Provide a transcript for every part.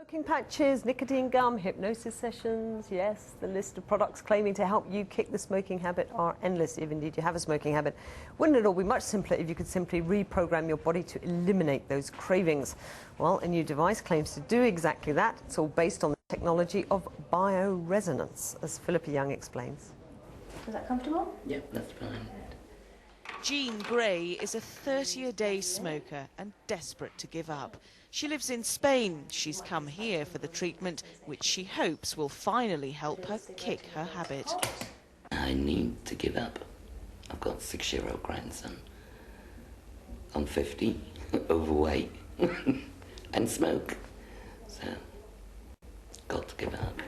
Smoking patches, nicotine gum, hypnosis sessions, yes, the list of products claiming to help you kick the smoking habit are endless, if indeed you have a smoking habit. Wouldn't it all be much simpler if you could simply reprogram your body to eliminate those cravings? Well, a new device claims to do exactly that. It's all based on the technology of bioresonance, as Philippa Young explains. Is that comfortable? Yep, that's fine. Jean Gray is a 30-a-day smoker and desperate to give up. She lives in Spain. She's come here for the treatment, which she hopes will finally help her kick her habit. I need to give up. I've got a 6-year-old grandson. I'm 50, overweight, and smoke. So, got to give up.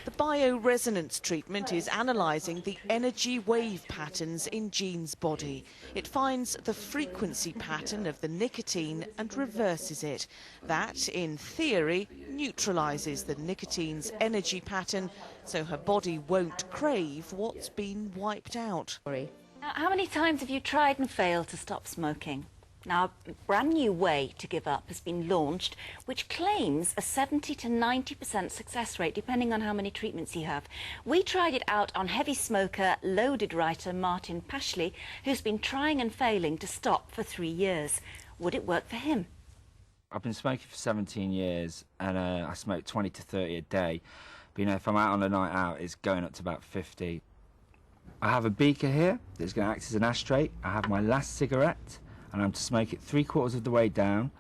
The bioresonance treatment is analysing the energy wave patterns in Jean's body. It finds the frequency pattern of the nicotine and reverses it. That, in theory, neutralises the nicotine's energy pattern, so her body won't crave what's been wiped out. Now, how many times have you tried and failed to stop smoking? Now, a brand new way to give up has been launched, which claims a 70 to 90% success rate, depending on how many treatments you have. We tried it out on heavy smoker, loaded writer Martin Pashley, who's been trying and failing to stop for 3 years. Would it work for him? I've been smoking for 17 years, and I smoke 20 to 30 a day. But, you know, if I'm out on a night out, it's going up to about 50. I have a beaker here that's going to act as an ashtray. I have my last cigarette, and I'm to smoke it 3/4 of the way down.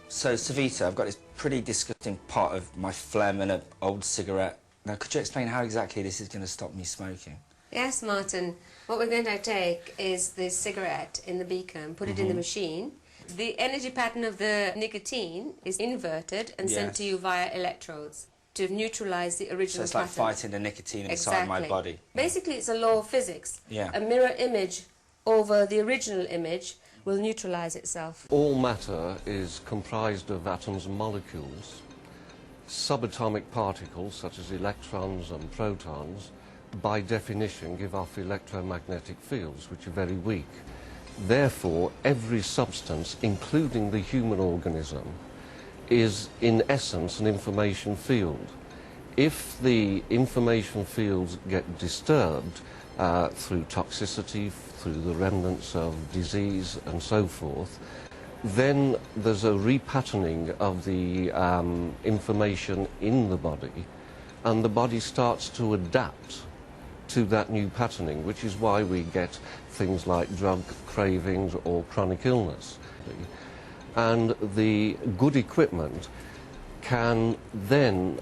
So, Savita, I've got this pretty disgusting pot of my phlegm and an old cigarette. Now, could you explain how exactly this is going to stop me smoking? Yes, Martin. What we're going to take is the cigarette in the beaker and put it in the machine. The energy pattern of the nicotine is inverted and sent to you via electrodes to neutralise the original pattern. So it's like fighting the nicotine inside my body? Basically, it's a law of physics. Yeah. A mirror image over the original image will neutralise itself. All matter is comprised of atoms and molecules. Subatomic particles, such as electrons and protons, by definition give off electromagnetic fields, which are very weak. Therefore, every substance, including the human organism, is in essence an information field. If the information fields get disturbed through toxicity, through the remnants of disease and so forth, then there's a repatterning of the information in the body, and the body starts to adapt to that new patterning, which is why we get things like drug cravings or chronic illness. And the good equipment can then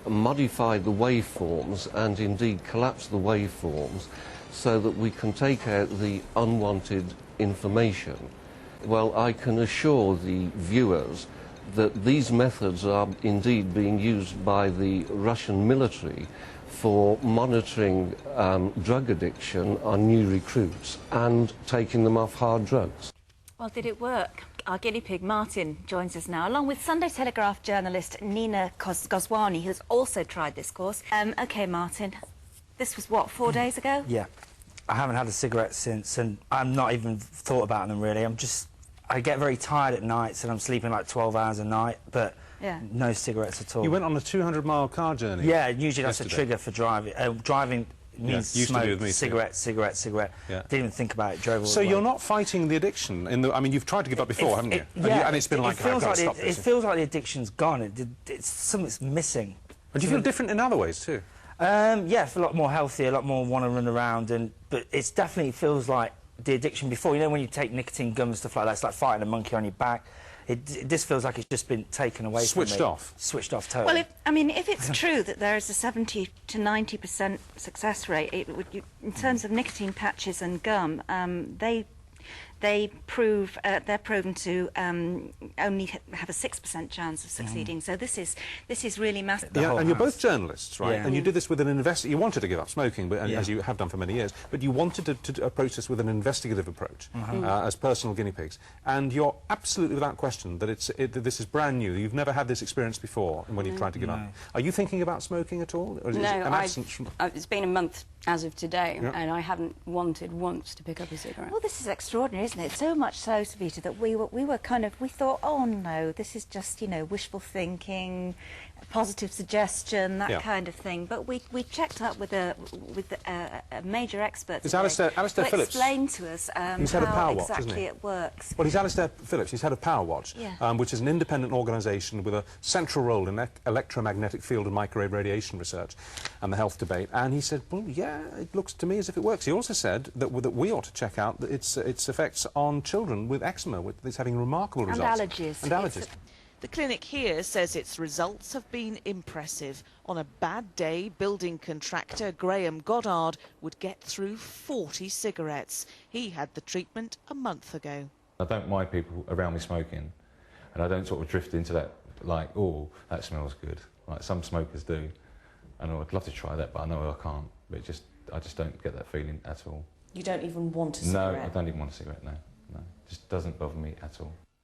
modify the waveforms and indeed collapse the waveforms so that we can take out the unwanted information. Well, I can assure the viewers that these methods are indeed being used by the Russian military for monitoring drug addiction on new recruits and taking them off hard drugs. Well, did it work? Our guinea pig, Martin, joins us now, along with Sunday Telegraph journalist Nina Goswani, who's also tried this course. OK, Martin, this was, what, 4 days ago? Yeah. I haven't had a cigarette since, and I've not even thought about them, really. I get very tired at nights, and I'm sleeping like 12 hours a night, but no cigarettes at all. You went on a 200-mile car journey? Yeah, usually that's a trigger for driving. Driving means smoke, cigarette. Yeah. Didn't even think about it, drove all So the way. you're not fighting the addiction? I mean, you've tried to give up before, haven't you? And it's been like, I've got to stop this. It feels like the addiction's gone. It's something's missing. But do you feel different in other ways, too? Yeah, I feel a lot more healthy, a lot more want to run around, but it definitely feels like the addiction before. You know, when you take nicotine gum and stuff like that, it's like fighting a monkey on your back. This feels like it's just been taken away from me. Switched off? Switched off, totally. Well, if it's true that there is a 70 to 90% success rate, in terms of nicotine patches and gum, they're proven to only have a 6% chance of succeeding. So this is really massive. Yeah, and you're both journalists, right? Yeah. And you did this with an You wanted to give up smoking, but as you have done for many years, but you wanted to approach this with an investigative approach as personal guinea pigs. And you're absolutely without question that this is brand new. You've never had this experience before when you've tried to give up. Are you thinking about smoking at all? Or is it an absence from... it's been a month as of today, and I haven't wanted once to pick up a cigarette. Well, this is extraordinary, isn't it? isn't it? So much so, Savita, that we thought, oh no, this is just, you know, wishful thinking, positive suggestion, that kind of thing. But we checked up with a major expert It's Alistair Phillips. Explain to us he's head of how Powerwatch, exactly it works. Well, he's Alistair Phillips. He's head of Powerwatch, which is an independent organisation with a central role in electromagnetic field and microwave radiation research and the health debate. And he said, well, yeah, it looks to me as if it works. He also said that we ought to check out its effects on children with eczema, with it's having remarkable results. And allergies. And allergies. The clinic here says its results have been impressive. On a bad day, building contractor Graham Goddard would get through 40 cigarettes. He had the treatment a month ago. I don't mind people around me smoking, and I don't sort of drift into that, like, oh, that smells good, like some smokers do. And I'd love to try that, but I know I can't. But I just don't get that feeling at all. You don't even want a cigarette? No, I don't even want a cigarette, no. It just doesn't bother me at all.